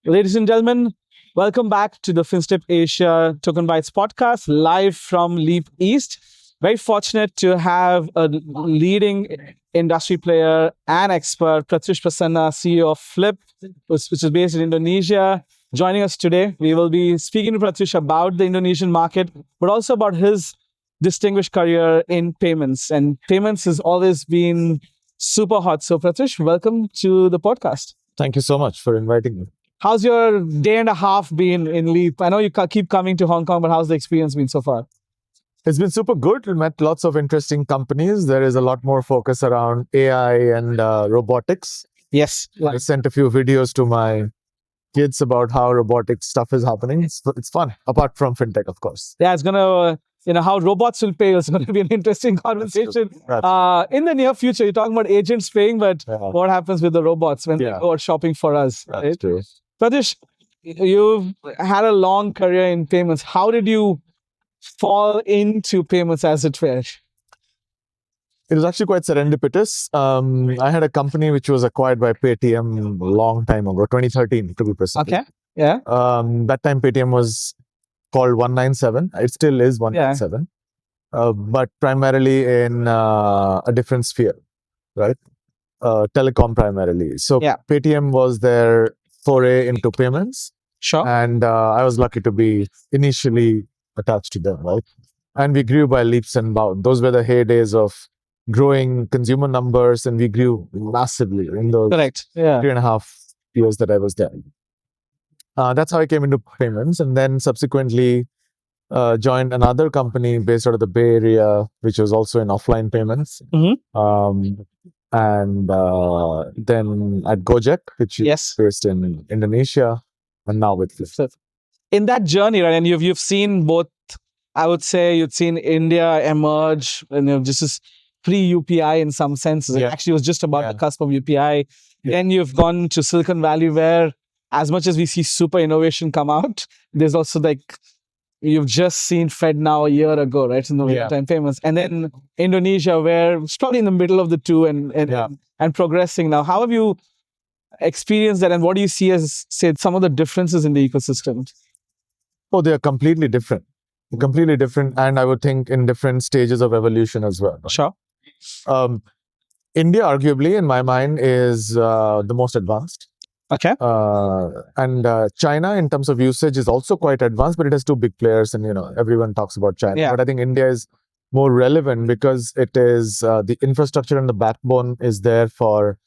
Ladies and gentlemen, welcome back to the FinStep Asia Token Bytes podcast, live from Leap East. Very fortunate to have a leading industry player and expert, Pratyush Prasanna, CEO of Flip, which is based in Indonesia, joining us today. We will be speaking to Pratyush about the Indonesian market, but also about his distinguished career in payments. And payments has always been super hot. So, Pratyush, welcome to the podcast. Thank you so much for inviting me. How's your day and a half been in Leap? I know you keep coming to Hong Kong, but how's the experience been so far? It's been super good. We met lots of interesting companies. There is a lot more focus around AI and robotics. Yes. I sent a few videos to my kids about how robotic stuff is happening. It's fun, apart from fintech, of course. Yeah, it's going to, how robots will pay is going to be an interesting conversation. In the near future, you're talking about agents paying, but what happens with the robots when they go out shopping for us? That's right? true. Pratyush, you've had a long career in payments. How did you fall into payments, as it were? It was actually quite serendipitous. I had a company which was acquired by Paytm a long time ago, 2013 to be precise. Okay. Yeah. That time Paytm was called 197. It still is 197, but primarily in a different sphere, right? Telecom primarily. So Paytm was their foray into payments. Sure. And I was lucky to be initially attached to them, right? And we grew by leaps and bounds. Those were the heydays of growing consumer numbers, and we grew massively in those 3.5 years that I was there. That's how I came into payments, and then subsequently joined another company based out of the Bay Area, which was also in offline payments. Mm-hmm. And then at Gojek, which is based in Indonesia, and now with Flip. In that journey, right, and you've seen both. I would say you've seen India emerge, and this is pre-UPI in some senses. It actually was just about the cusp of UPI. Then you've gone to Silicon Valley, where as much as we see super innovation come out, there's also you've just seen Fed now a year ago, right? In the real-time payments. And then Indonesia, where it's probably in the middle of the two and progressing now. How have you experienced that, and what do you see as, say, some of the differences in the ecosystem? Oh, they are completely different. And I would think in different stages of evolution as well. Right? Sure. India, arguably, in my mind, is the most advanced. Okay. And China, in terms of usage, is also quite advanced, but it has two big players, and everyone talks about China. Yeah. But I think India is more relevant because it is the infrastructure and the backbone is there for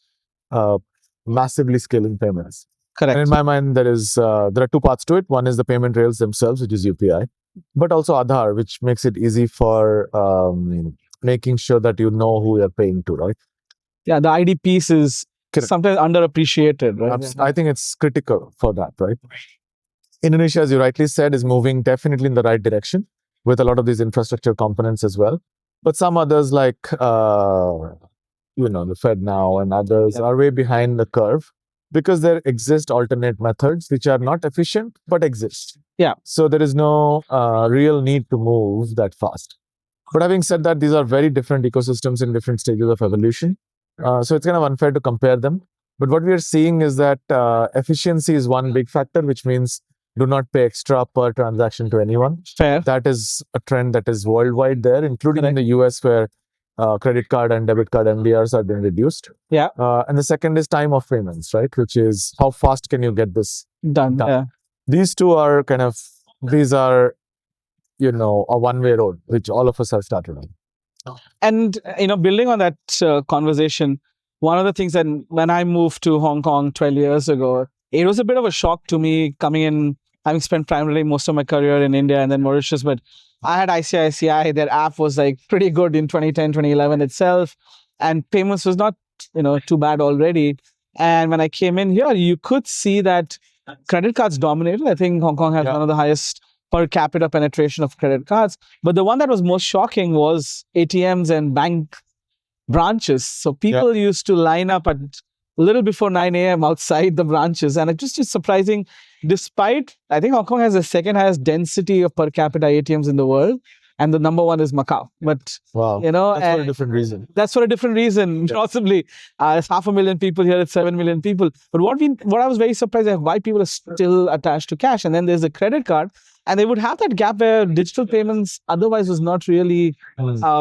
massively scaling payments. Correct. And in my mind, there are two parts to it. One is the payment rails themselves, which is UPI, but also Aadhaar, which makes it easy for making sure that you know who you're paying to, right? Yeah, the ID piece is sometimes underappreciated, right? I think it's critical for that, right? Indonesia, as you rightly said, is moving definitely in the right direction with a lot of these infrastructure components as well. But some others like, the Fed now and others are way behind the curve because there exist alternate methods which are not efficient, but exist. Yeah. So there is no real need to move that fast. But having said that, these are very different ecosystems in different stages of evolution. So it's kind of unfair to compare them. But what we are seeing is that efficiency is one big factor, which means do not pay extra per transaction to anyone. Fair. That is a trend that is worldwide there, including in the US, where credit card and debit card MDRs are being reduced. Yeah. And the second is time of payments, right? Which is how fast can you get this done? Yeah. These two are a one-way road, which all of us have started on. And, building on that conversation, one of the things that when I moved to Hong Kong 12 years ago, it was a bit of a shock to me coming in, having spent primarily most of my career in India and then Mauritius, but I had ICICI. Their app was pretty good in 2010, 2011 itself. And payments was not, too bad already. And when I came in here, you could see that credit cards dominated. I think Hong Kong has one of the highest per capita penetration of credit cards. But the one that was most shocking was ATMs and bank branches. So people used to line up at a little before 9 a.m. outside the branches. And it's just surprising, despite, I think Hong Kong has the second highest density of per capita ATMs in the world. and the number one is Macau. But Wow. you know, That's for a different reason. That's for a different reason, possibly. It's 500,000 people here, it's 7 million people. But what I was very surprised at why people are still attached to cash. And then there's the credit card, and they would have that gap where digital payments otherwise was not really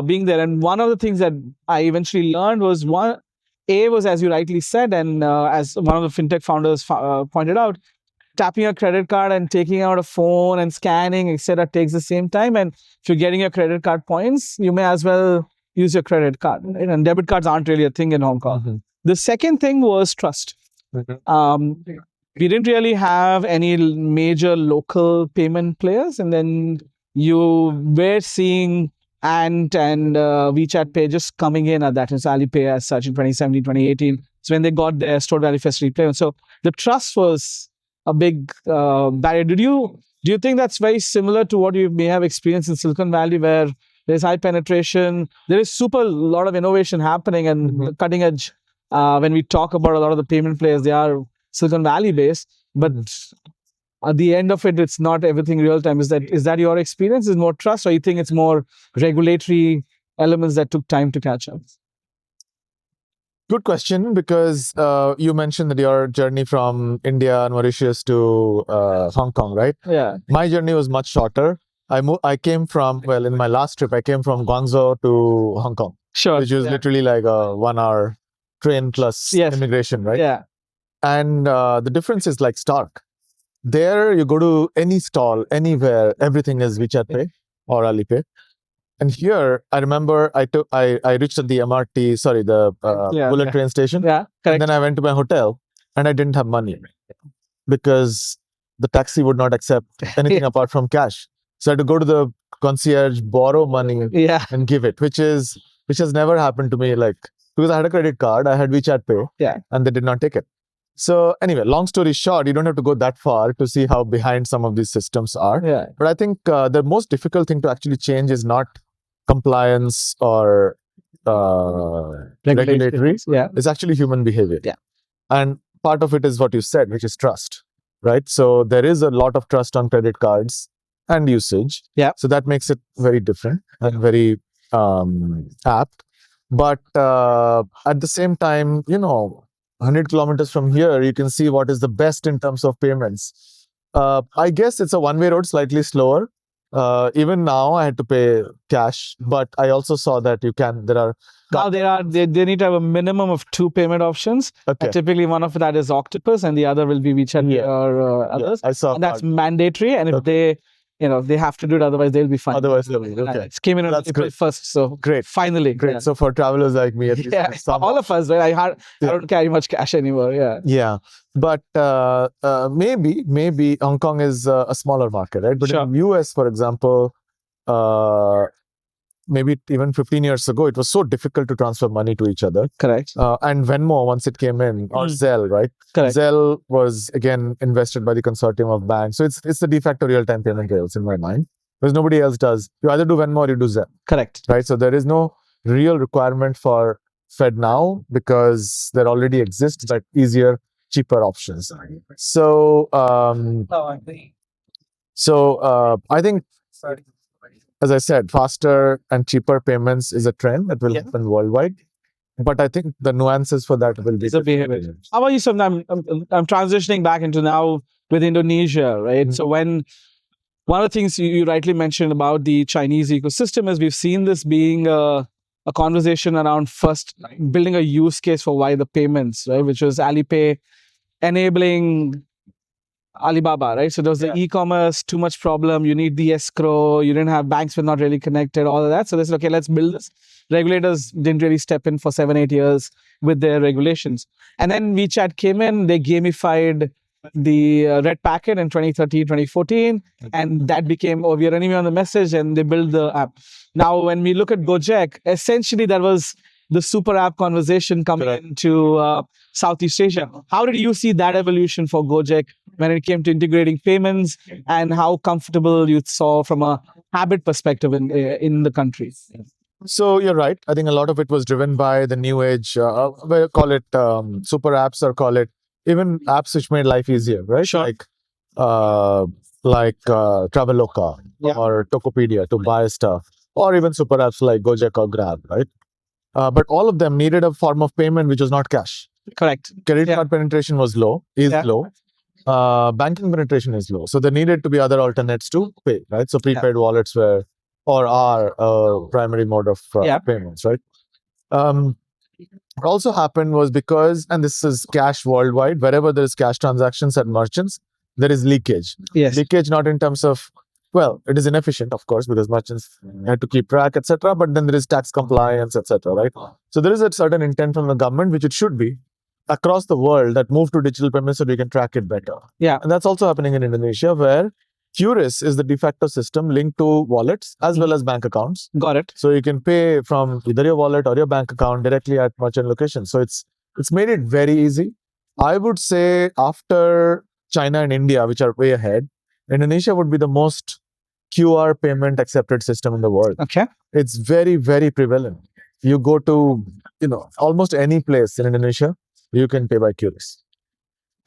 being there. And one of the things that I eventually learned was was, as you rightly said, and as one of the fintech founders pointed out, tapping a credit card and taking out a phone and scanning, etc., takes the same time. And if you're getting your credit card points, you may as well use your credit card. And debit cards aren't really a thing in Hong Kong. The second thing was trust. We didn't really have any major local payment players, and then you were seeing Ant and WeChat Pay just coming in at that. It's Alipay as such in 2017, 2018. So when they got their Stored Value Fest Replay. So the trust was a big barrier. Do you think that's very similar to what you may have experienced in Silicon Valley, where there's high penetration, there is super lot of innovation happening, and cutting edge? When we talk about a lot of the payment players, they are Silicon Valley based, but at the end of it, it's not everything real time. Is that your experience? Is more trust, or you think it's more regulatory elements that took time to catch up? Good question, because you mentioned that your journey from India and Mauritius to Hong Kong, right? Yeah. My journey was much shorter. I came from, in my last trip, I came from Guangzhou to Hong Kong. Sure. Which was literally like a 1 hour train plus immigration, right? Yeah. And the difference is like stark. There, you go to any stall, anywhere, everything is WeChat Pay or Alipay. And here, I remember I reached at the bullet train station. Yeah, correct. And then I went to my hotel and I didn't have money because the taxi would not accept anything apart from cash. So I had to go to the concierge, borrow money and give it, which has never happened to me. Like, because I had a credit card, I had WeChat Pay, and they did not take it. So anyway, long story short, you don't have to go that far to see how behind some of these systems are. Yeah. But I think the most difficult thing to actually change is not compliance or regulatory. It's actually human behavior. Yeah. And part of it is what you said, which is trust, right? So there is a lot of trust on credit cards and usage. Yeah. So that makes it very different and very apt. But at the same time, 100 kilometers from here, you can see what is the best in terms of payments. I guess it's a one-way road, slightly slower. Even now, I had to pay cash, but I also saw that they need to have a minimum of 2 payment options. Okay. And typically, one of that is Octopus, and the other will be WeChat or others. I saw, and that's mandatory. And if they have to do it, otherwise they'll be fine. Otherwise, they'll be okay. It came in on April 1st, so great. Finally, great. Yeah. So for travelers like me, at least, all of us, right? I don't carry much cash anymore. Yeah. Yeah, but maybe Hong Kong is a smaller market, right? But in the US, for example, maybe even 15 years ago, it was so difficult to transfer money to each other. Correct. And Venmo, once it came in, or Zelle, right? Correct. Zelle was, again, invested by the consortium of banks. So it's the de facto real-time payment rails in my mind, because nobody else does. You either do Venmo or you do Zelle. Correct. Right? So there is no real requirement for FedNow because there already exists that easier, cheaper options. So, I think, as I said, faster and cheaper payments is a trend that will happen worldwide. But I think the nuances for that will be behavior. How about you? So I'm transitioning back into now with Indonesia, right? So one of the things you rightly mentioned about the Chinese ecosystem is we've seen this being a conversation around first building a use case for why the payments, right? Which was Alipay enabling Alibaba, right? So there was the e-commerce, too much problem. You need the escrow. You didn't have banks were not really connected, all of that. So they said, okay, let's build this. Regulators didn't really step in for 7-8 years with their regulations. And then WeChat came in, they gamified the red packet in 2013, 2014. And that became, we are anyway on the message, and they built the app. Now, when we look at Gojek, essentially that was the super app conversation coming into Southeast Asia. How did you see that evolution for Gojek when it came to integrating payments, and how comfortable you saw from a habit perspective in the countries? So you're right. I think a lot of it was driven by the new age, call it super apps, or call it even apps which made life easier, right? Sure. Like like Traveloka or Tokopedia to buy stuff, or even super apps like Gojek or Grab, right? But all of them needed a form of payment which was not cash. Correct. Credit card penetration was low, low. Banking penetration is low. So there needed to be other alternates to pay, right? So prepaid wallets were or are primary mode of payments, right? What also happened was because, and this is cash worldwide, wherever there is cash transactions at merchants, there is leakage. Yes. Leakage not in terms of, well, it is inefficient, of course, because merchants have to keep track, etc. But then there is tax compliance, etc. Right? So there is a certain intent from the government, which it should be, across the world, that move to digital payments so we can track it better. Yeah. And that's also happening in Indonesia, where Curis is the de facto system linked to wallets as well as bank accounts. Got it. So you can pay from either your wallet or your bank account directly at merchant locations. So it's made it very easy. I would say after China and India, which are way ahead, Indonesia would be the most QR payment accepted system in the world. Okay. It's very, very prevalent. You go to, almost any place in Indonesia, you can pay by Curis.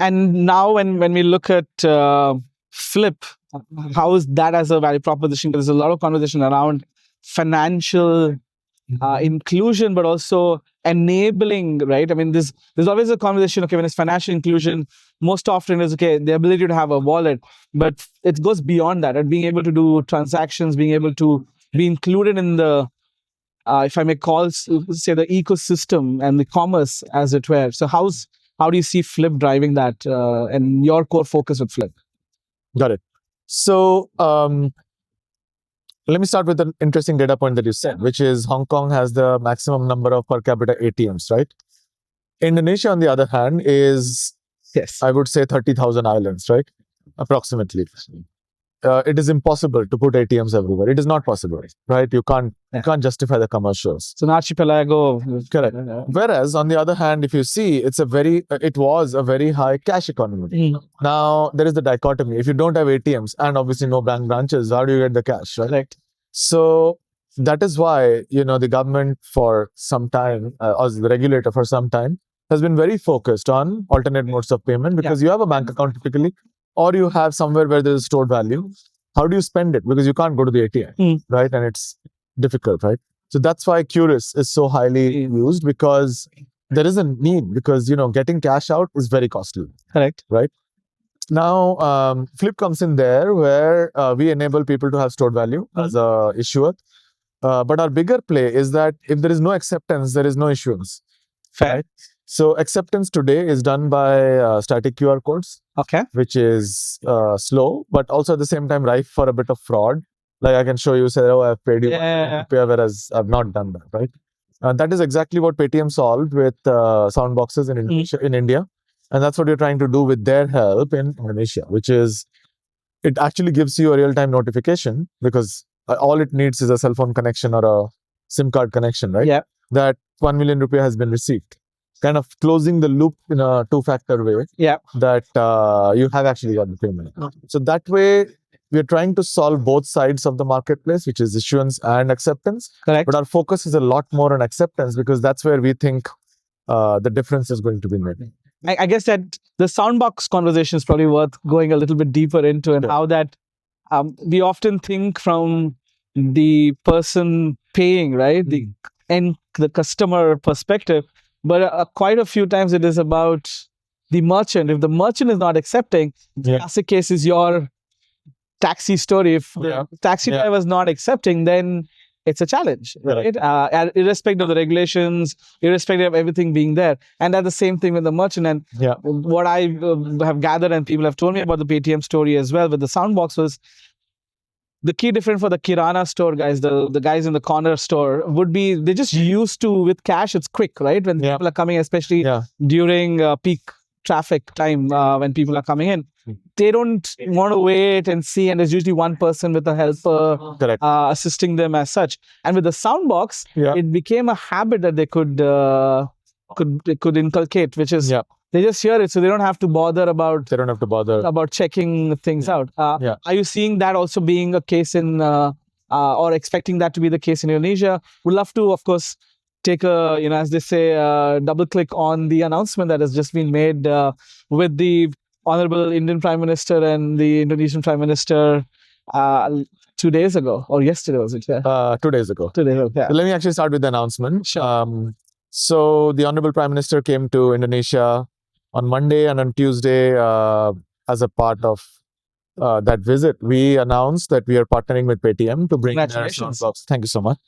And now when we look at Flip, how is that as a value proposition? Because there's a lot of conversation around financial inclusion, but also enabling, right? I mean, there's always a conversation, okay, when it's financial inclusion, most often is, okay, the ability to have a wallet, but it goes beyond that, and being able to do transactions, being able to be included in the, if I may call, say, the ecosystem and the commerce, as it were. So how do you see Flip driving that and your core focus with Flip? Got it. So let me start with an interesting data point that you said, which is Hong Kong has the maximum number of per capita ATMs, right? Indonesia, on the other hand, is, I would say, 30,000 islands, right? Approximately. It is impossible to put ATMs everywhere. It is not possible, right? You can't justify the commercials. It's an archipelago. Correct. Whereas, on the other hand, if you see, it was a very high cash economy. Now, there is the dichotomy. If you don't have ATMs and obviously no bank branches, how do you get the cash, right? Correct. So that is why, the government for some time, or the regulator for some time, has been very focused on alternate modes of payment, because you have a bank account typically, or you have somewhere where there is stored value. How do you spend it? Because you can't go to the ATM, right? And it's difficult, right? So that's why Curis is so highly used, because there is a need, because, getting cash out is very costly. Correct. Right? Now, Flip comes in there, where we enable people to have stored value as a issuer. But our bigger play is that if there is no acceptance, there is no issuance. Fair. Right? So acceptance today is done by static QR codes, which is slow, but also at the same time rife for a bit of fraud. Like I can show you, say, oh, I've paid you, whereas I've not done that, right? That is exactly what Paytm solved with sound boxes in India. And that's what you're trying to do with their help in Indonesia, which is, it actually gives you a real-time notification, because all it needs is a cell phone connection or a SIM card connection, right? Yeah. That 1 million rupiah has been received. Kind of closing the loop in a two-factor way. Yeah. That you have actually got the payment. So that way, we're trying to solve both sides of the marketplace, which is issuance and acceptance. Correct. But our focus is a lot more on acceptance, because that's where we think the difference is going to be made. I guess that the soundbox conversation is probably worth going a little bit deeper into, and how that we often think from the person paying, right? The customer perspective. But quite a few times it is about the merchant. If the merchant is not accepting, the classic case is your taxi story. If the taxi driver is not accepting, then it's a challenge, right? Irrespective of the regulations, irrespective of everything being there. And that's the same thing with the merchant. And what I have gathered, and people have told me about the Paytm story as well with the soundbox, was the key difference for the Kirana store guys, the guys in the corner store, would be they're just used to, with cash, it's quick, right? When people are coming, especially during peak traffic time, when people are coming in, they don't want to wait and see, and there's usually one person with a helper assisting them as such. And with the soundbox, it became a habit that they could inculcate, which is they just hear it, so they don't have to bother about checking things out. Are you seeing that also being a case in or expecting that to be the case in Indonesia? Would love to, of course, take a, as they say, double click on the announcement that has just been made with the Honorable Indian Prime Minister and the Indonesian Prime Minister 2 days ago, or yesterday was it? Yeah. 2 days ago. 2 days ago. Yeah. So let me actually start with the announcement. Sure. So the Honorable Prime Minister came to Indonesia on Monday, and on Tuesday, as a part of that visit, we announced that we are partnering with Paytm to bring their Congratulations. soundbox. Thank you so much.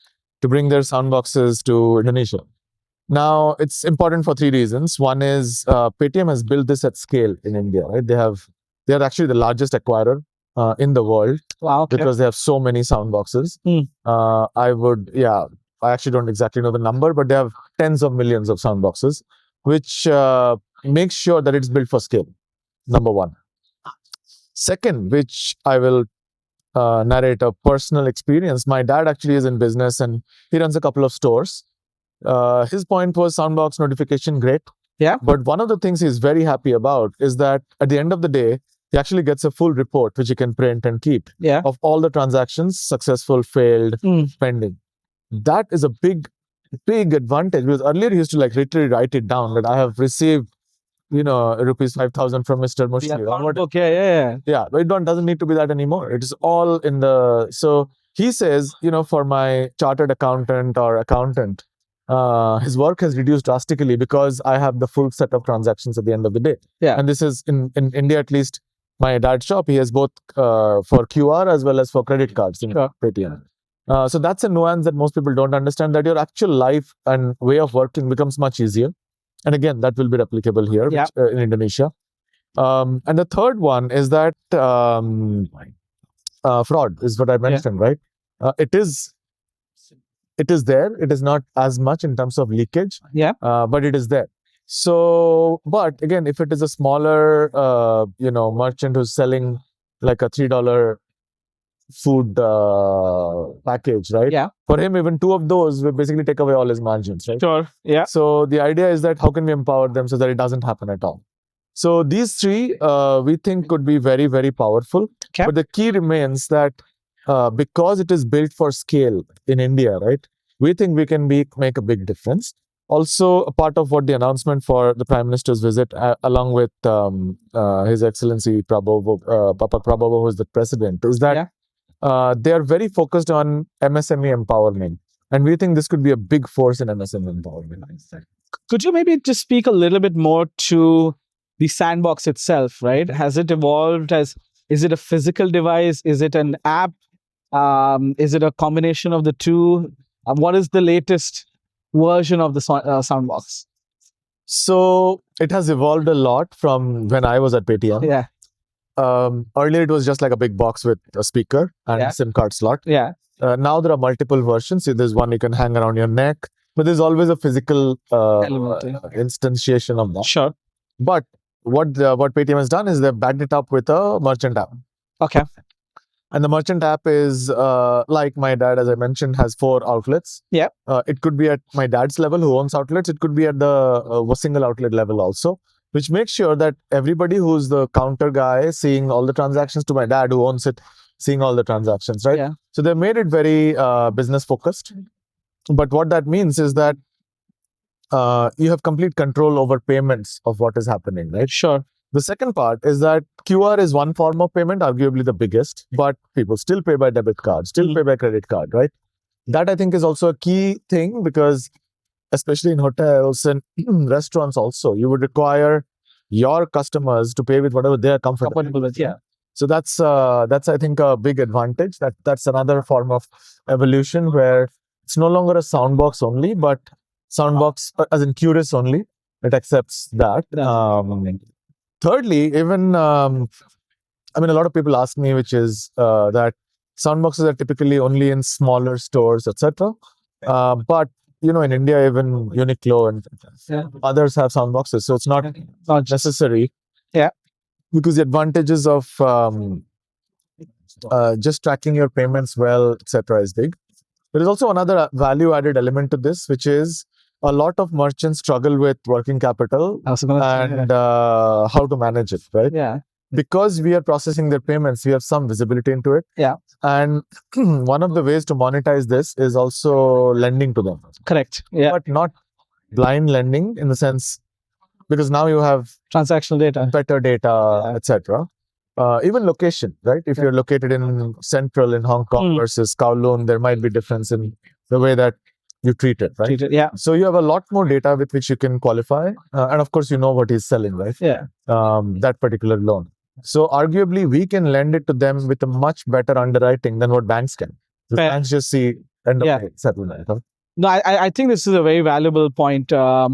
To bring their soundboxes to Indonesia. Now, it's important for 3 reasons. One is Paytm has built this at scale in India. Right? They are actually the largest acquirer in the world. Wow. Okay. Because they have so many soundboxes. I actually don't exactly know the number, but they have tens of millions of soundboxes, which makes sure that it's built for scale. Number one. Second, which I will narrate a personal experience. My dad actually is in business and he runs a couple of stores. His point was soundbox notification, great. Yeah. But one of the things he's very happy about is that at the end of the day, he actually gets a full report which he can print and keep of all the transactions, successful, failed, pending. That is a big advantage, because earlier he used to literally write it down that I have received, rupees 5,000 from Mr. Musheer. Yeah, but it doesn't need to be that anymore. It is all in the. So he says, for my chartered accountant or accountant, his work has reduced drastically because I have the full set of transactions at the end of the day. Yeah. And this is in India, at least. My dad's shop, he has both for QR as well as for credit cards in Paytm. So that's a nuance that most people don't understand, that your actual life and way of working becomes much easier. And again, that will be replicable here in Indonesia. And the third one is that fraud is what I mentioned, right? It is there. It is not as much in terms of leakage, but it is there. So, but again, if it is a smaller, merchant who's selling like a $3 food package, right? Yeah. For him, even 2 of those will basically take away all his margins, right? Sure. Yeah. So the idea is that how can we empower them so that it doesn't happen at all? So these 3, we think could be very, very powerful. Okay. But the key remains that because it is built for scale in India, right? We think we can make a big difference. Also, a part of what the announcement for the Prime Minister's visit, along with His Excellency Papa Prabowo, who is the president, is that they are very focused on MSME empowerment. And we think this could be a big force in MSME empowerment. Could you maybe just speak a little bit more to the sandbox itself, right? Has it evolved is it a physical device? Is it an app? Is it a combination of the two? What is the latest version of the soundbox? So it has evolved a lot from when I was at Paytm. Yeah. Earlier it was just like a big box with a speaker and a SIM card slot. Yeah. Now there are multiple versions. So there's one you can hang around your neck, but there's always a physical instantiation of that. Sure. But what Paytm has done is they've backed it up with a merchant app. Okay. And the merchant app is like my dad, as I mentioned, has 4 outlets. Yeah. It could be at my dad's level who owns outlets. It could be at the single outlet level also, which makes sure that everybody who's the counter guy seeing all the transactions to my dad who owns it, seeing all the transactions, right? Yeah. So they made it very business focused. But what that means is that you have complete control over payments of what is happening, right? Sure. The second part is that QR is one form of payment, arguably the biggest, but people still pay by debit card, still pay by credit card, right? That I think is also a key thing, because especially in hotels and restaurants also, you would require your customers to pay with whatever they are comfortable with. Yeah. So that's I think a big advantage. That's another form of evolution where it's no longer a soundbox only, but soundbox as in Curious only. It accepts that. Thirdly, even a lot of people ask me, which is that soundboxes are typically only in smaller stores, etc. But in India, even Uniqlo and others have soundboxes, so it's not necessary. Yeah. Because the advantages of just tracking your payments well, etc., is big. There is also another value-added element to this, which is a lot of merchants struggle with working capital and how to manage it, right? Yeah. Because we are processing their payments, we have some visibility into it. Yeah. And one of the ways to monetize this is also lending to them. Correct. Yeah. But not blind lending in the sense, because now you have Transactional data. better data, etc. Even location, right? If you're located in Central in Hong Kong versus Kowloon, there might be difference in the way that you treat it, right? Yeah. So you have a lot more data with which you can qualify, and of course you know what he's selling, right? Yeah. That particular loan. So arguably we can lend it to them with a much better underwriting than what banks can. The Fair. banks just see end of day settlement. Huh? No, I think this is a very valuable point. I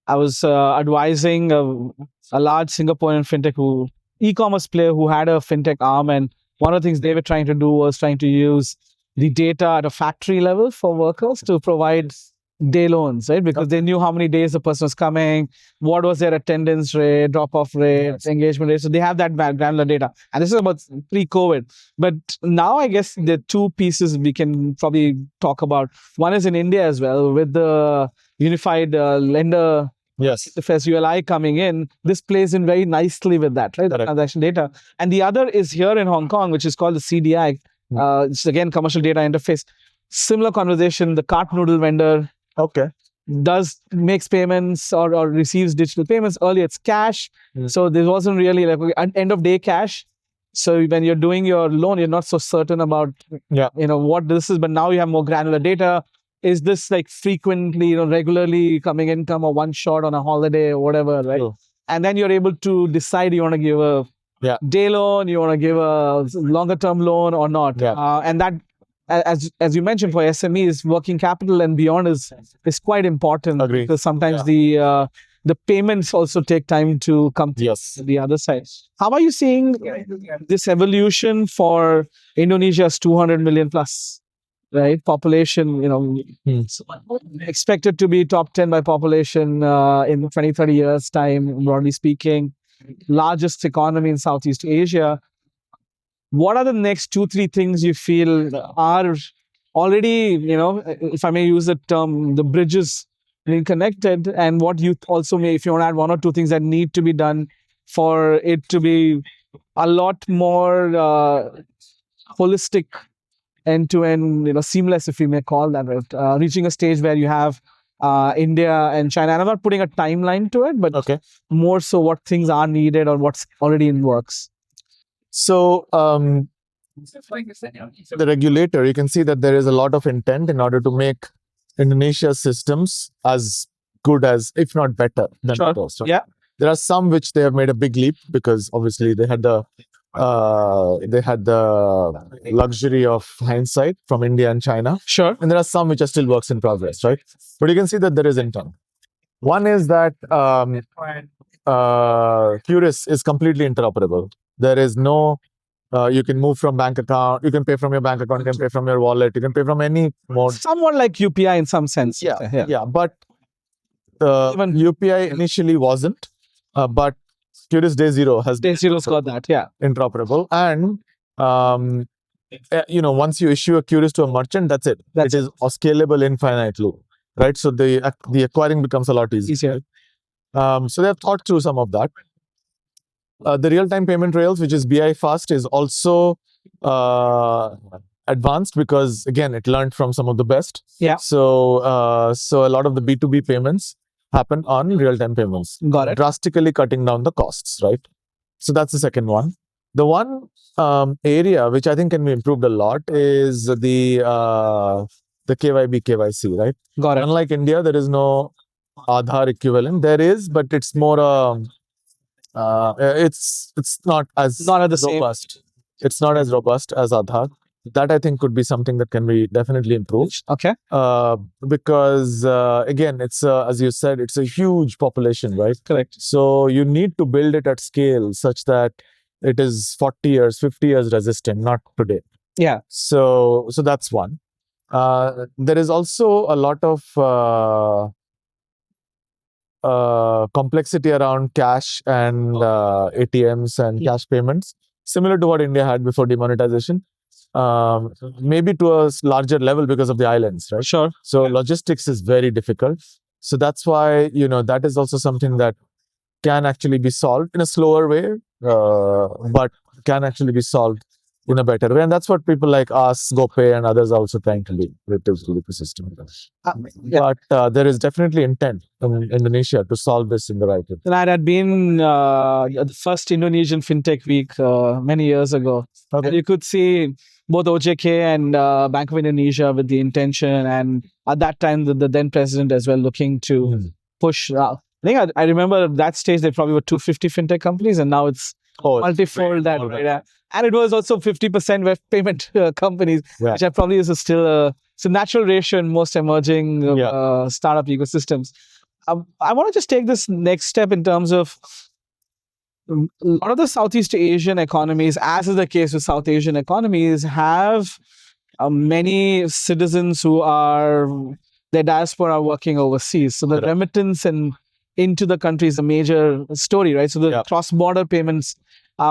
was advising a large Singaporean fintech e-commerce player who had a fintech arm, and one of the things they were trying to do was trying to use the data at a factory level for workers to provide day loans, right? Because they knew how many days the person was coming, what was their attendance rate, drop-off rate, engagement rate. So they have that granular data. And this is about pre-COVID. But now I guess the two pieces we can probably talk about. One is in India as well, with the unified lender FS ULI coming in. This plays in very nicely with that, right? The transaction data. And the other is here in Hong Kong, which is called the CDI. It's again commercial data interface. Similar conversation, the cart noodle vendor makes payments or receives digital payments. Earlier it's cash. So there wasn't really like an end of day cash. So when you're doing your loan, you're not so certain about what this is, but now you have more granular data. Is this like frequently, regularly coming income or one shot on a holiday or whatever, right? And then you're able to decide you want to give a day loan, you want to give a longer term loan or not. And that, as you mentioned, for SMEs, working capital and beyond is quite important. Agree. Because sometimes the payments also take time to come to the other side. How are you seeing this evolution for Indonesia's 200 million plus, right, population? Expected to be top 10 by population in 20, 30 years time, broadly speaking. Largest economy in Southeast Asia. What are the next 2-3 things you feel are already, if I may use the term, the bridges being connected, and what you also may, if you want to add 1 or 2 things that need to be done for it to be a lot more holistic, end-to-end, seamless, if we may call that, right? Reaching a stage where you have India and China. And I'm not putting a timeline to it, but more so what things are needed or what's already in works. So the regulator, you can see that there is a lot of intent in order to make Indonesia's systems as good as, if not better than those. Right? There are some which they have made a big leap because obviously they had the luxury of hindsight from India and China. And there are some which are still works in progress, right? But you can see that there is intent. One is that Curis is completely interoperable. There is no, you can move from bank account, you can pay from your bank account, you can pay from your wallet, you can pay from any mode. Somewhat like UPI in some sense. But even UPI initially wasn't, but Curis Day Zero has got that, interoperable. And once you issue a Curis to a merchant, that's it. It is scalable infinitely, right? So the acquiring becomes a lot easier. So they have thought through some of that. The real-time payment rails, which is BI Fast, is also advanced because, again, it learned from some of the best. So a lot of the B2B payments happen on real-time payments. Got it. Drastically cutting down the costs, right? So that's the second one. The one area which I think can be improved a lot is the KYB, KYC, right? Got it. Unlike India, there is no Aadhaar equivalent. There is, but it's more it's not as robust. It's not as robust as Aadhaar. That I think could be something that can be definitely improved. Because again, it's as you said, it's a huge population, right? Correct. So you need to build it at scale such that it is 40 years, 50 years resistant, not today. So that's one. There is also a lot of complexity around cash and ATMs and cash payments, similar to what India had before demonetization, maybe to a larger level because of the islands, right? So logistics is very difficult. So that's why, that is also something that can actually be solved in a slower way, but can actually be solved in a better way. And that's what people like us, GoPay, and others are also trying to do with the ecosystem. But there is definitely intent in Indonesia to solve this in the right way. And I had been the first Indonesian FinTech week many years ago. Okay. And you could see both OJK and Bank of Indonesia with the intention, and at that time, the then president as well looking to push. I think I remember at that stage, there probably were 250 FinTech companies, and now it's multifold that. Right? And it was also 50% web payment companies, which I probably is still it's a natural ratio in most emerging startup ecosystems. I want to just take this next step in terms of a lot of the Southeast Asian economies, as is the case with South Asian economies, have many citizens who are their diaspora working overseas. So the remittance and into the country is a major story, right? So the cross-border payments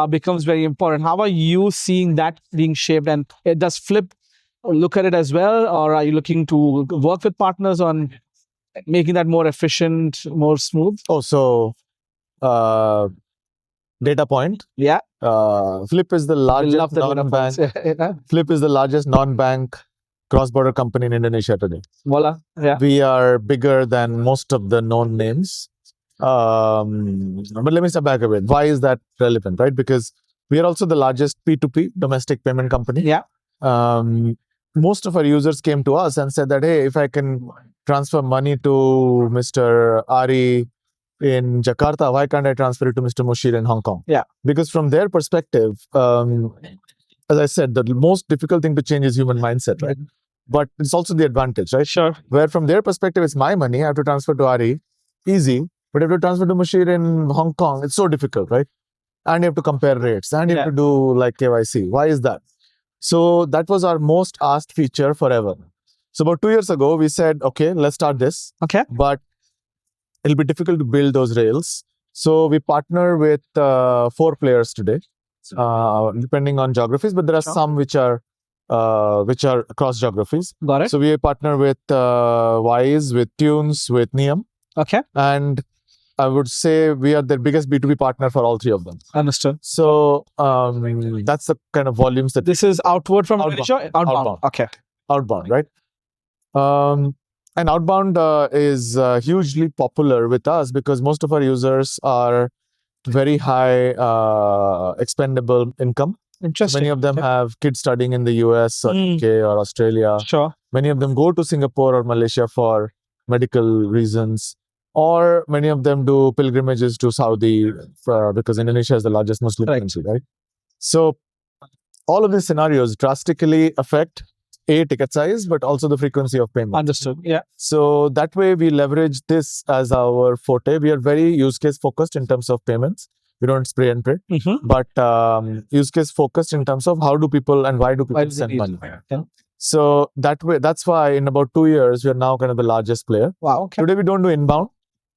becomes very important. How are you seeing that being shaped? And does Flip look at it as well, or are you looking to work with partners on making that more efficient, more smooth? So data point. Yeah. Flip is the largest non-bank. Flip is the largest non-bank cross-border company in Indonesia today. Voila. Yeah. We are bigger than most of the known names. But let me step back a bit. Why is that relevant, right? Because we are also the largest P2P domestic payment company. Yeah. Most of our users came to us and said that, hey, if I can transfer money to Mr. Ari in Jakarta, why can't I transfer it to Mr. Musheer in Hong Kong? Yeah. Because from their perspective, as I said, the most difficult thing to change is human mindset, right? But it's also the advantage, right? Sure. Where from their perspective, it's my money, I have to transfer to Ari, easy. But if you transfer to Musheer in Hong Kong, it's so difficult, right? And you have to compare rates, and you have to do like KYC. Why is that? So that was our most asked feature forever. So about 2 years ago, we said, okay, let's start this. Okay. But it'll be difficult to build those rails. So we partner with 4 players today, depending on geographies, but there are some which are across geographies. Got it. So we partner with Wise, with Tunes, with Niam. Okay. And I would say we are their biggest B2B partner for all 3 of them. Understood. So that's the kind of volumes that... This is outward from Indonesia? Outbound. Okay. Outbound, right? And outbound is hugely popular with us because most of our users are very high expendable income. Interesting. Many of them have kids studying in the US or UK or Australia. Sure. Many of them go to Singapore or Malaysia for medical reasons. Or many of them do pilgrimages to Saudi because Indonesia is the largest Muslim country, right? So all of these scenarios drastically affect ticket size, but also the frequency of payment. Understood. Yeah. So that way we leverage this as our forte. We are very use case focused in terms of payments. We don't spray and pray, but use case focused in terms of how do people and why do people send money. Yeah. So that way, that's why in about 2 years, we are now kind of the largest player. Wow. Okay. Today we don't do inbound,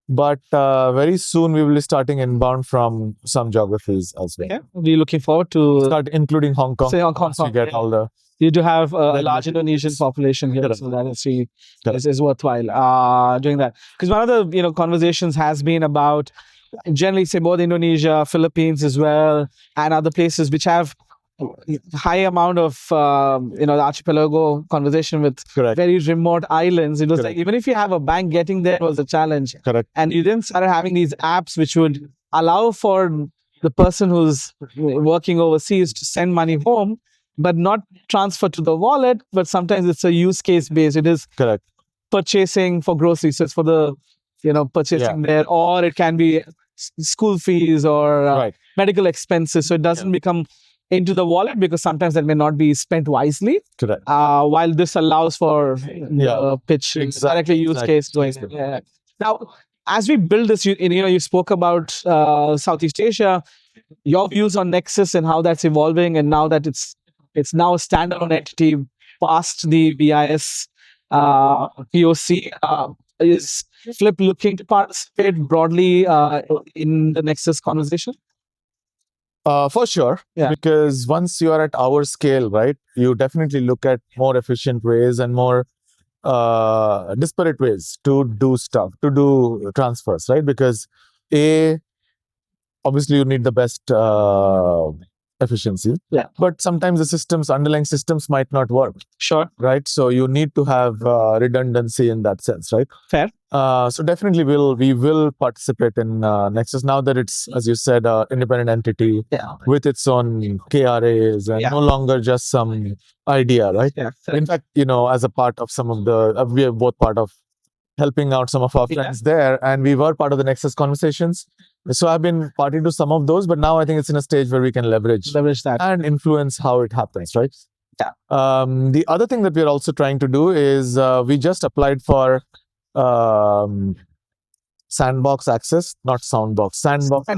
but very soon we will be starting inbound from some geographies as well. Okay. We're looking forward to start including Hong Kong. Say Hong Kong. We get all the... You do have a large Indonesian population here, so that is worthwhile doing that. Because one of the conversations has been about generally say both Indonesia, Philippines as well, and other places which have high amount of the archipelago conversation with very remote islands. It was like even if you have a bank, getting there was a challenge. Correct. And you then started having these apps which would allow for the person who's working overseas to send money home, but not transfer to the wallet. But sometimes it's a use case based. It is purchasing for groceries, so it's for the purchasing there, or it can be school fees or medical expenses. So it doesn't become into the wallet because sometimes that may not be spent wisely. Correct. While this allows for pitch directly use case going. Yeah. Now, as we build this, you spoke about Southeast Asia, your views on Nexus and how that's evolving, and now that it's now a standalone entity past the BIS POC. Is Flip looking to participate broadly in the Nexus conversation? For sure, because once you are at our scale, right, you definitely look at more efficient ways and more disparate ways to do stuff, to do transfers, right? Because obviously you need the best efficiency. Yeah. But sometimes the underlying systems might not work. Sure. Right. So you need to have redundancy in that sense, right? Fair. So definitely we will participate in Nexus now that it's, as you said, independent entity with its own KRAs and no longer just some idea, right? Yeah. In fact, as a part of some of the, we are both part of helping out some of our friends there, and we were part of the Nexus conversations. So I've been party to some of those, but now I think it's in a stage where we can leverage that and influence how it happens, right? Yeah. The other thing that we're also trying to do is we just applied for sandbox access, not soundbox, sandbox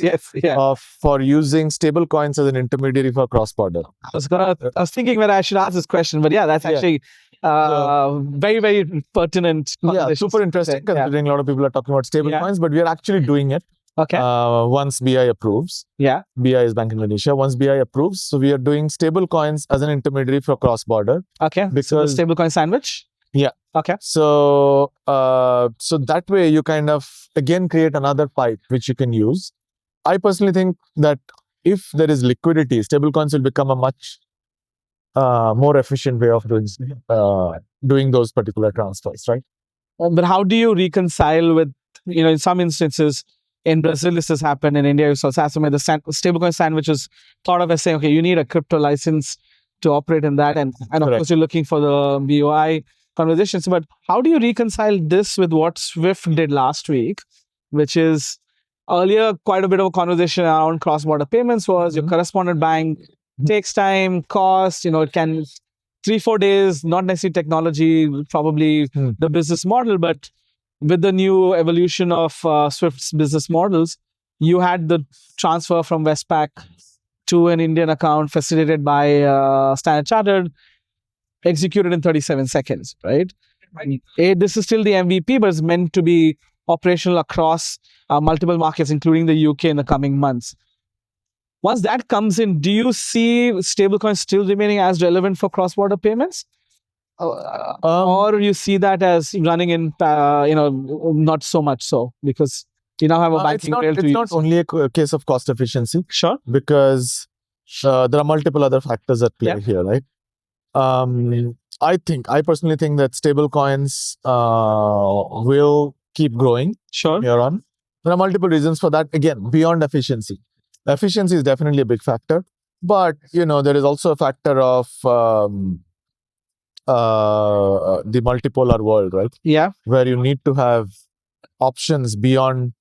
access, for using stable coins as an intermediary for cross-border. I was thinking whether I should ask this question, but that's actually very, very pertinent. Yeah, super interesting considering a lot of people are talking about stable coins, but we are actually doing it. Okay. Once BI approves. Yeah. BI is Bank Indonesia. Once BI approves, so we are doing stable coins as an intermediary for cross-border. Okay. Because so the stable coin sandwich? Yeah. Okay. So so that way you kind of again create another pipe which you can use. I personally think that if there is liquidity, stablecoins will become a much more efficient way of doing those particular transfers, right? But how do you reconcile with, in some instances, in Brazil, this has happened. In India, so the stablecoin sandwich is thought of as saying, okay, you need a crypto license to operate in that. And of course, you're looking for the BOI conversations. But how do you reconcile this with what SWIFT did last week, which is earlier quite a bit of a conversation around cross-border payments was your correspondent bank takes time, cost, it can 3-4 days, not necessarily technology, probably the business model, but with the new evolution of Swift's business models, you had the transfer from Westpac to an Indian account facilitated by Standard Chartered, executed in 37 seconds, right? This is still the MVP, but it's meant to be operational across multiple markets, including the UK in the coming months. Once that comes in, do you see stablecoins still remaining as relevant for cross-border payments? Or you see that as running in, not so much so, because you now have a banking rail to use? It's not only a case of cost efficiency. Sure. Because there are multiple other factors at play here, right? I personally think that stablecoins will keep growing here on. There are multiple reasons for that. Again, beyond efficiency. Efficiency is definitely a big factor. But, there is also a factor of the multipolar world, right? Yeah. Where you need to have options beyond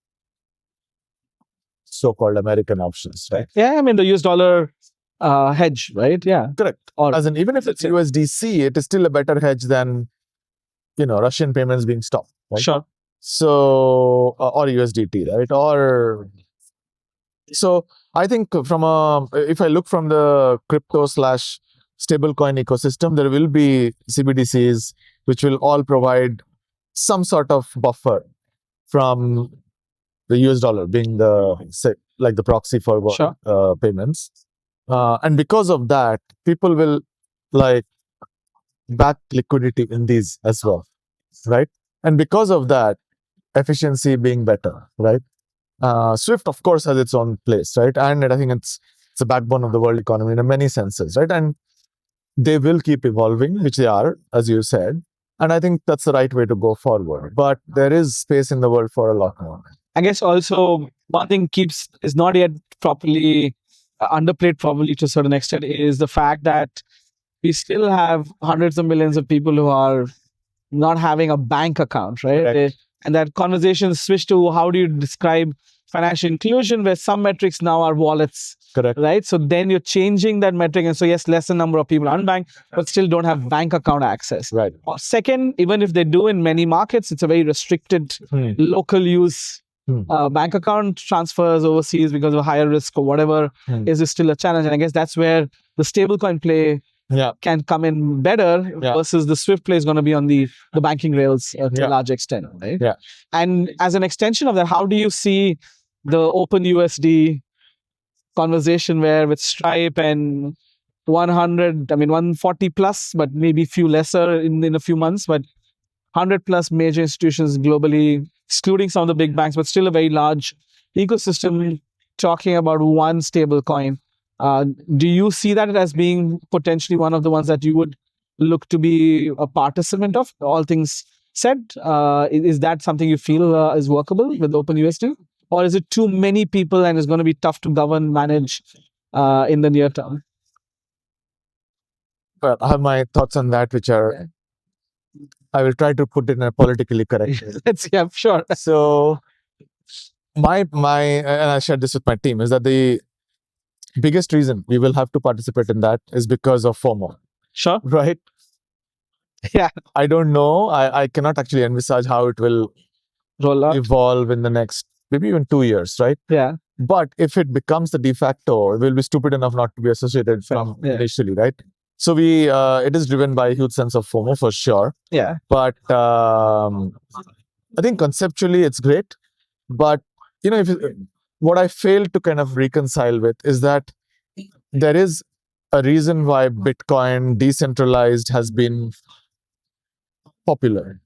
so-called American options, right? Yeah, I mean the US dollar hedge, right? Yeah. Correct. As in, even if it's USDC, it is still a better hedge than, Russian payments being stopped, right? Sure. So, or USDT, right? So I think if I look from the crypto / stablecoin ecosystem, there will be CBDCs which will all provide some sort of buffer from the US dollar being the proxy for payments. And because of that, people will back liquidity in these as well, right? And because of that, efficiency being better, right? Swift, of course, has its own place, right? And I think it's the backbone of the world economy in many senses, right? And they will keep evolving, which they are, as you said. And I think that's the right way to go forward. But there is space in the world for a lot more. I guess also one thing is not yet properly underplayed, probably to a certain extent, is the fact that we still have hundreds of millions of people who are not having a bank account, right? And that conversation switched to how do you describe financial inclusion, where some metrics now are wallets. Correct. Right? So then you're changing that metric. And so yes, lesser number of people unbanked, but still don't have bank account access. Right. Or second, even if they do in many markets, it's a very restricted local use bank account transfers overseas because of higher risk or whatever is still a challenge. And I guess that's where the stablecoin play can come in better versus the Swift play is going to be on the banking rails to a large extent, right? Yeah. And as an extension of that, how do you see the open USD conversation where with Stripe and 140 plus, but maybe few lesser in a few months, but 100 plus major institutions globally, excluding some of the big banks, but still a very large ecosystem talking about one stable coin. Do you see that as being potentially one of the ones that you would look to be a participant of? All things said, is that something you feel is workable with OpenUSD? Or is it too many people and it's going to be tough to govern, manage in the near term? Well, I have my thoughts on that, which are, I will try to put it in a politically correct way. Yeah, sure. So and I shared this with my team, is that the biggest reason we will have to participate in that is because of FOMO. Sure. Right? Yeah. I don't know. I cannot actually envisage how it will roll out, evolve in the next maybe even 2 years, right? Yeah. But if it becomes the de facto, we'll be stupid enough not to be associated from initially, right? So it is driven by a huge sense of FOMO for sure. Yeah. But I think conceptually it's great. But what I fail to kind of reconcile with is that there is a reason why Bitcoin decentralized has been popular.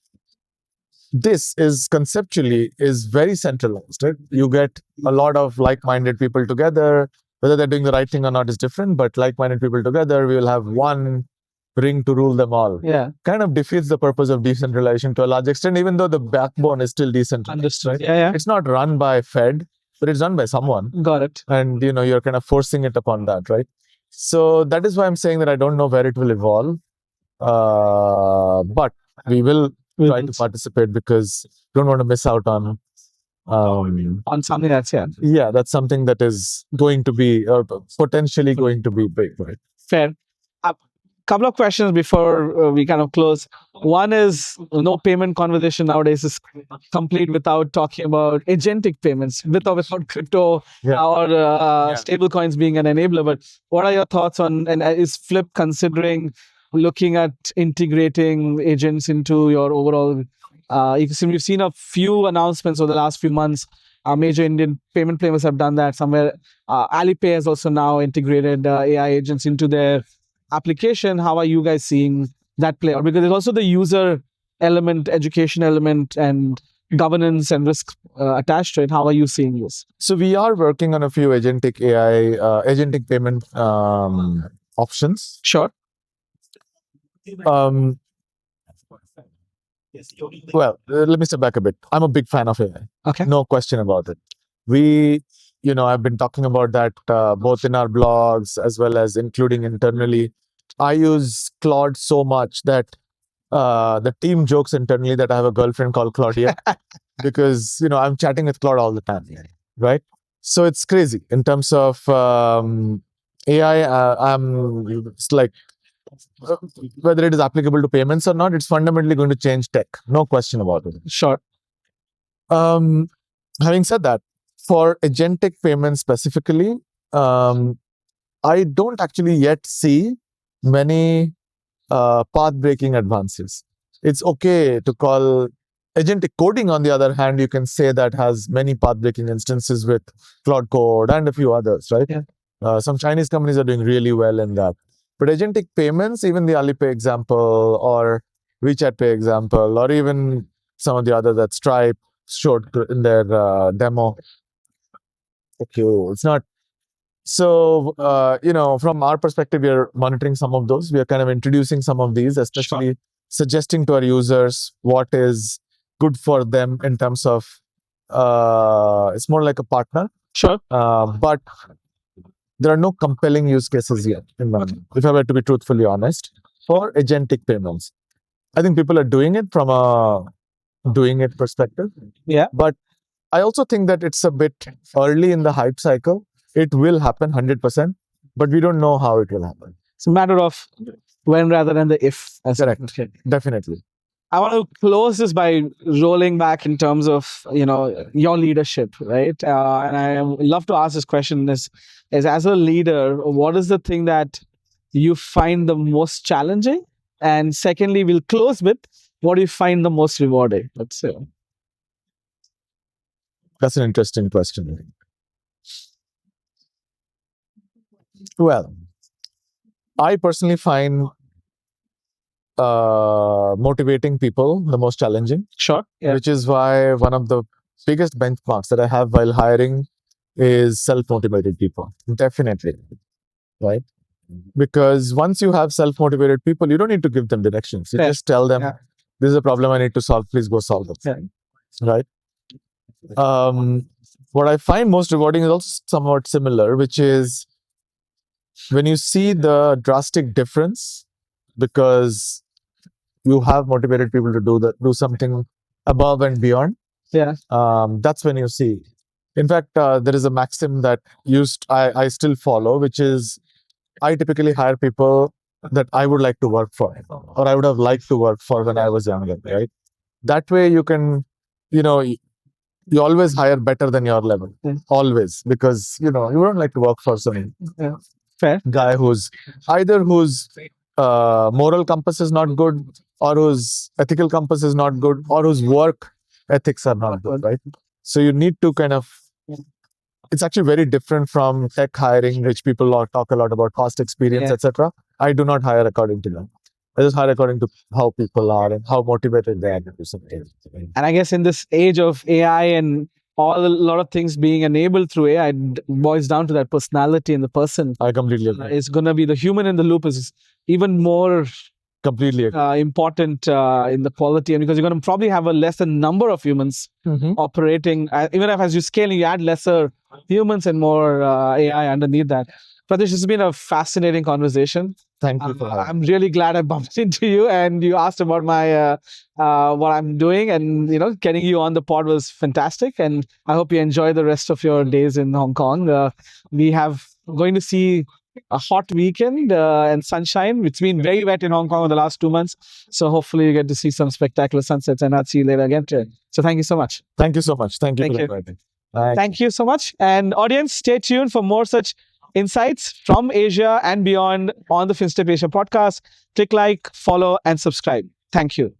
This is conceptually is very centralized, right? You get a lot of like-minded people together. Whether they're doing the right thing or not is different, but like-minded people together, we will have one ring to rule them all. Yeah. Kind of defeats the purpose of decentralization to a large extent, even though the backbone is still decentralized. Understood. Right? Yeah. It's not run by Fed, but it's run by someone. Got it. And you're kind of forcing it upon that, right? So that is why I'm saying that I don't know where it will evolve. But we will try to participate because we don't want to miss out on something that's that's something that is going to be or potentially going to be big, right? Fair. A couple of questions before we kind of close. One is, no payment conversation nowadays is complete without talking about agentic payments, with or without crypto or stablecoins being an enabler. But what are your thoughts on, and is Flip considering looking at integrating agents into your overall ecosystem? We've seen a few announcements over the last few months. Major Indian payment players have done that. Somewhere, Alipay has also now integrated AI agents into their application. How are you guys seeing that play out? Because there's also the user element, education element, and governance and risk attached to it. How are you seeing this? So we are working on a few agentic AI, agentic payment options. Sure. Well, let me step back a bit. I'm a big fan of AI. Okay. No question about it. I've been talking about that both in our blogs as well as including internally. I use Claude so much that the team jokes internally that I have a girlfriend called Claudia because, I'm chatting with Claude all the time, right? So it's crazy in terms of AI. It's like, whether it is applicable to payments or not, it's fundamentally going to change tech. No question about it. Sure. Having said that, for agentic payments specifically, I don't actually yet see many path-breaking advances. It's okay to call agentic coding, on the other hand, you can say that has many path-breaking instances with Cloud Code and a few others, right? Yeah. Some Chinese companies are doing really well in that. But agentic payments, even the Alipay example or WeChat Pay example, or even some of the others that Stripe showed in their demo. Okay, it's not. So, from our perspective, we are monitoring some of those. We are kind of introducing some of these, especially suggesting to our users what is good for them in terms of, it's more like a partner. Sure. But there are no compelling use cases yet, if I were to be truthfully honest, for agentic payments. I think people are doing it from a doing it perspective. Yeah. But I also think that it's a bit early in the hype cycle. It will happen 100%, but we don't know how it will happen. It's a matter of when rather than the if. Correct. Definitely. I want to close this by rolling back in terms of, your leadership, right? And I love to ask this question is as a leader, what is the thing that you find the most challenging? And secondly, we'll close with what do you find the most rewarding? Let's say. That's an interesting question. Well, I personally find motivating people the most challenging. Sure. Yeah. Which is why one of the biggest benchmarks that I have while hiring is self-motivated people. Definitely. right? Because once you have self-motivated people, you don't need to give them directions. You Fair. just tell them, Yeah. this is a problem I need to solve. Please go solve it. Yeah. Right? What I find most rewarding is also somewhat similar, which is when you see the drastic difference because you have motivated people to do something above and beyond. Yeah. That's when you see. In fact, there is a maxim that I still follow, which is I typically hire people that I would like to work for, or I would have liked to work for when I was younger, right? That way you can, you always hire better than your level, always, because, you don't like to work for some Fair. guy whose moral compass is not good, or whose ethical compass is not good, or whose work ethics are not good, right? So you need to kind of, it's actually very different from tech hiring, which people talk a lot about past experience, etc. I do not hire according to them. I just hire according to how people are and how motivated they are to do something. And I guess in this age of AI and a lot of things being enabled through AI, it boils down to that personality in the person. I completely agree. It's going to be the human in the loop is even more completely important in the quality, and because you're going to probably have a lesser number of humans operating. Even if as you scale, you add lesser humans and more AI underneath that. Pratyush, this has been a fascinating conversation. Thank you for having me. I'm really glad I bumped into you and you asked about my what I'm doing, and getting you on the pod was fantastic. And I hope you enjoy the rest of your days in Hong Kong. We have going to see a hot weekend and sunshine. It's been very wet in Hong Kong in the last 2 months, so hopefully you get to see some spectacular sunsets. And I'll see you later again. So thank you so much. Thank you so much. Thank you. Thank you so much. And audience, stay tuned for more such insights from Asia and beyond on the FinStep Asia podcast. Click like, follow, and subscribe. Thank you.